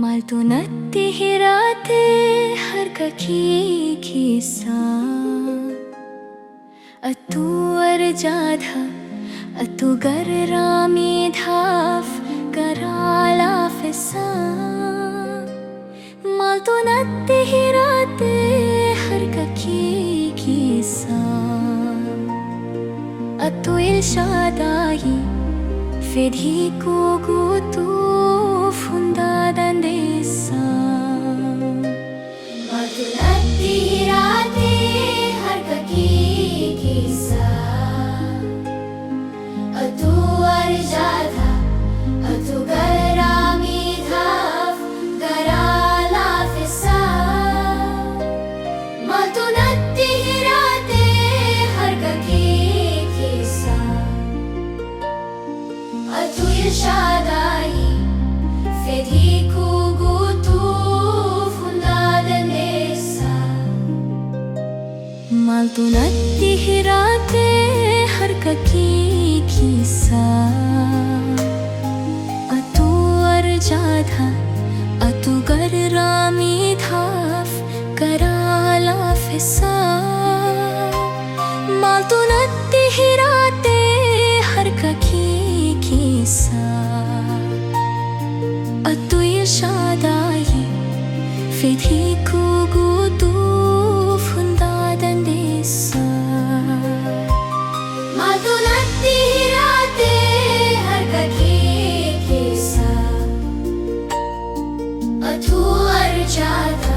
Maltunatti hirate harka kee keessa Attu arjaadha attu garraa miidhaaf garaa laafessa Maltunatti hirate harka kee keessa Attu ilshaadaayi fedhii koo guutuuf hundaa dandeessa Maltunatti hirate harka kee keessa Attu arjaadha attu garraa miidhaaf garaa laafessa Maltunatti hirate harka kee keessa Attu ilshaadaayi fedhii koo guutuuf hundaa dandeessa Maltunatti hirate harka kee keessa Attu arjaadha attu garraa miidhaaf garaa laafessa Maltunatti hirate harka kee keessa Attu ilshaadaayi fedhii koo guutuuf hundaa dandeessa Maltunatti hirate harka kee keessa Attu arjaadha